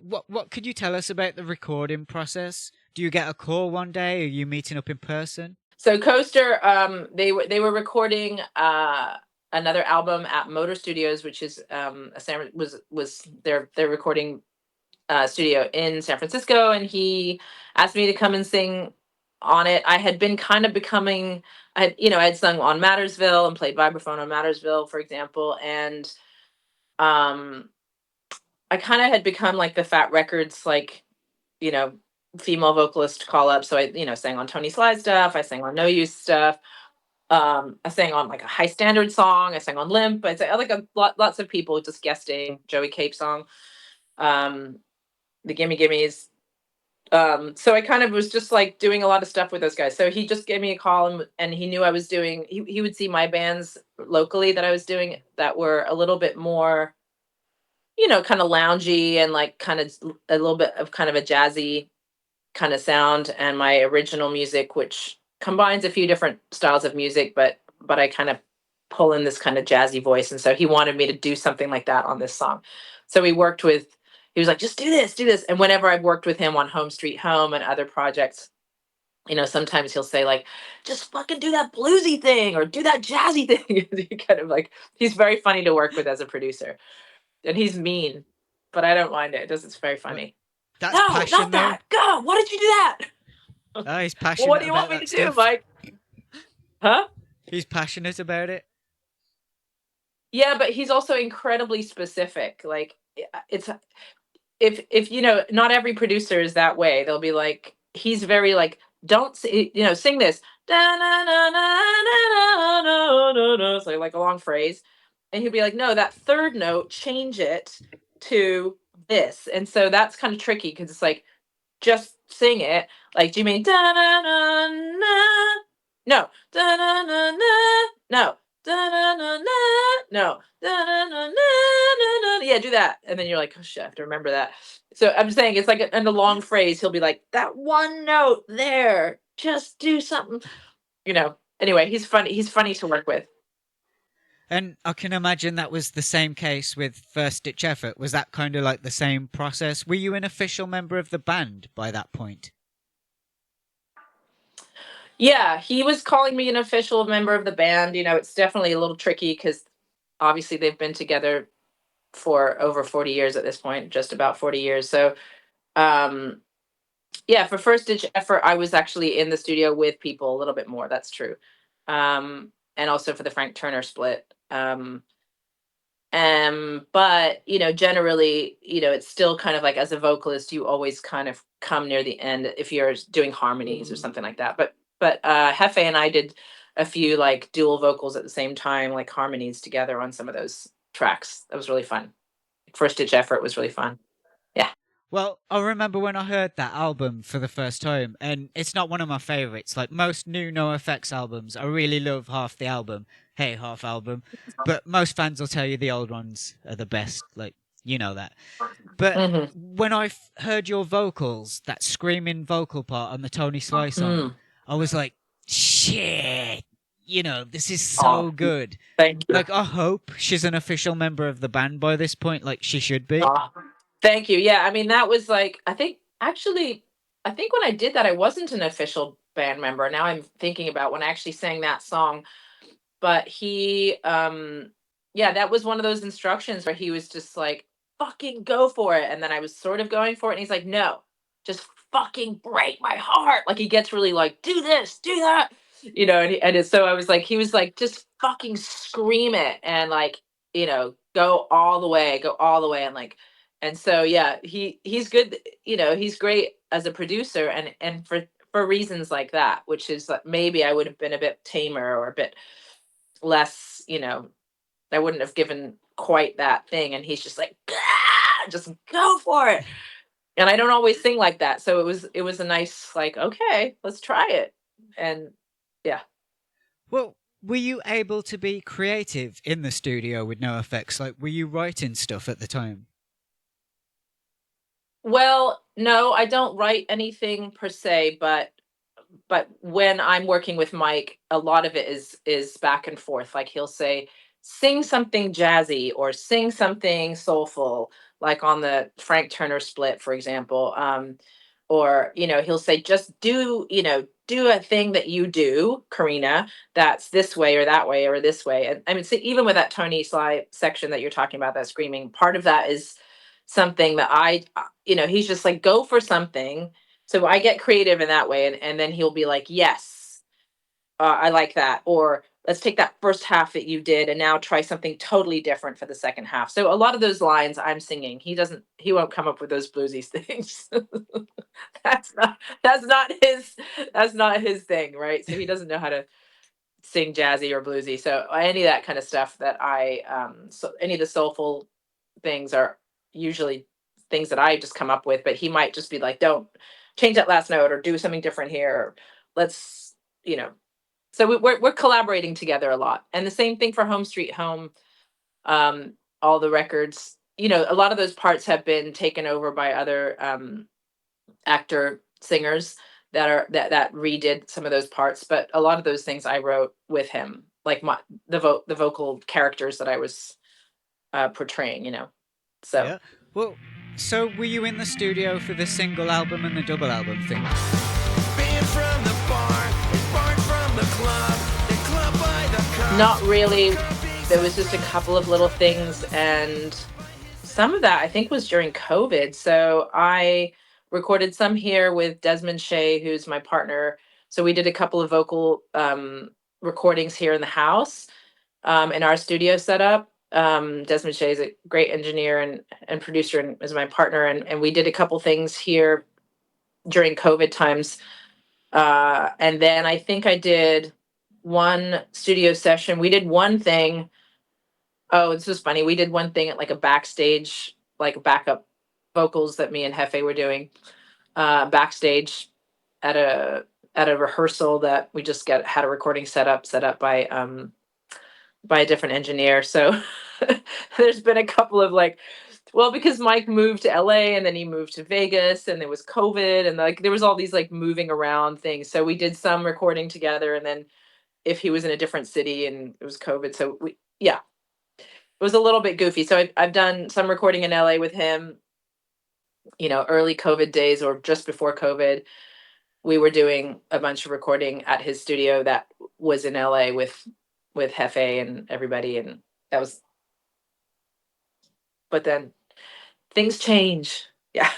What could you tell us about the recording process? Do you get a call one day? Are you meeting up in person? So Coaster, they were recording another album at Motor Studios, which is a San was their recording studio in San Francisco, and he asked me to come and sing on it. I had been kind of becoming, I had sung on Mattersville and played vibraphone on Mattersville, for example, and um, I kind of had become like the Fat Records, like, you know, female vocalist call up. So I, sang on Tony Sly stuff. I sang on No Use stuff. I sang on like a High Standard song. I sang on Limp. I sang like lots of people just guesting. Joey Cape song. Um, the Gimme Gimmes. So I kind of was just like doing a lot of stuff with those guys. So he just gave me a call, and he knew I was doing. He would see my bands locally that I was doing that were a little bit more, kind of loungy and like kind of a little bit of kind of a jazzy kind of sound, and my original music, which combines a few different styles of music, but I kind of pull in this kind of jazzy voice. And so he wanted me to do something like that on this song. So he was like, just do this. And whenever I've worked with him on Home Street Home and other projects, sometimes he'll say like, just fucking do that bluesy thing or do that jazzy thing. He kind of like, he's very funny to work with as a producer, and he's mean, but I don't mind it. It's very What? funny. That's No, not passion, though. that. God, why did you do that? Oh, he's Well, what passionate do you about want me to that do, stuff. Mike? Huh? He's passionate about it. Yeah, but he's also incredibly specific. Like, it's if not every producer is that way. They'll be like, he's very like, don't sing this. Da, na, na, na, na, na, na, na. So like a long phrase. And he'll be like, no, that third note, change it to this. And so that's kind of tricky because it's like, just sing it. Like, do you mean da na na na? No. Da na na na. No. Da na na na. No. Da na na na na. Yeah, do that. And then you're like, oh shit, I have to remember that. So I'm saying it's like in a long phrase, he'll be like, that one note there. Just do something. Anyway, he's funny. He's funny to work with. And I can imagine that was the same case with First Ditch Effort. Was that kind of like the same process? Were you an official member of the band by that point? Yeah, he was calling me an official member of the band. It's definitely a little tricky because obviously they've been together for over 40 years at this point, just about 40 years. So, um, yeah, for First Ditch Effort, I was actually in the studio with people a little bit more. That's true. And also for the Frank Turner split. But generally, it's still kind of like as a vocalist, you always kind of come near the end if you're doing harmonies or something like that. But Hefe and I did a few like dual vocals at the same time, like harmonies together on some of those tracks. That was really fun. First Ditch Effort was really fun. Yeah. Well, I remember when I heard that album for the first time, and it's not one of my favorites. Like most new NoFX albums, I really love half the album. Hey, half album. But most fans will tell you the old ones are the best. Like, you know that. But Hmm. when I heard your vocals, that screaming vocal part on the Tony Sly song, Mm. I was like, shit, this is Oh, so good. thank you. Like, I hope she's an official member of the band by this point, like she should be. Oh, thank you. Yeah, I mean that was like I think when I did that I wasn't an official band member. Now I'm thinking about when I actually sang that song, but he yeah, that was one of those instructions where he was just like, fucking go for it. And then I was sort of going for it, and he's like, no, just fucking break my heart. Like he gets really like, do this, do that. So I was like, he was like, just fucking scream it and like, go all the way, go all the way. And so yeah, he's good, he's great as a producer, and for reasons like that, which is like maybe I would have been a bit tamer or a bit less, I wouldn't have given quite that thing. And he's just like, "Ah, just go for it." And I don't always sing like that. So it was a nice, like, okay, let's try it. And yeah. Well, were you able to be creative in the studio with no effects? Like, were you writing stuff at the time? Well, no, I don't write anything per se, but when I'm working with Mike, a lot of it is back and forth. Like he'll say, sing something jazzy or sing something soulful like on the Frank Turner split, for example. Or, he'll say, just do a thing that you do, Karina, that's this way or that way or this way. And I mean, see, even with that Tony Sly section that you're talking about, that screaming, part of that is something that he's just like, go for something. So I get creative in that way. And then he'll be like, yes, I like that. Or let's take that first half that you did and now try something totally different for the second half. So a lot of those lines I'm singing, he won't come up with those bluesy things. that's not that's not his thing, right? So he doesn't know how to sing jazzy or bluesy. So any of that kind of stuff that so any of the soulful things are usually things that I just come up with, but he might just be like, don't change that last note or do something different here. Or let's, you know, so we're collaborating together a lot. And the same thing for Home Street Home. All the records, a lot of those parts have been taken over by other actor singers that redid some of those parts, but a lot of those things I wrote with him, like the vocal characters that I was portraying. So Yeah. Well, so were you in the studio for the single album and the double album thing? Being from the bar from the club, by the cup. not really. There was just a couple of little things, and some of that I think was during COVID. So I recorded some here with Desmond Shea, who's my partner. So we did a couple of vocal recordings here in the house, in our studio setup. Desmond Shea is a great engineer and producer and is my partner. And we did a couple things here during COVID times. And then I think I did one studio session. We did one thing. Oh, this was funny. We did one thing at like a backstage, like backup vocals that me and Hefe were doing backstage at a rehearsal that we just had a recording set up by a different engineer. So there's been a couple of like, well, because Mike moved to LA and then he moved to Vegas and there was COVID and like there was all these like moving around things. So we did some recording together, and then if he was in a different city and it was COVID. So yeah, it was a little bit goofy. So I've done some recording in LA with him, early COVID days or just before COVID. We were doing a bunch of recording at his studio that was in LA with Hefe and everybody, and that was. But then things change. Yeah.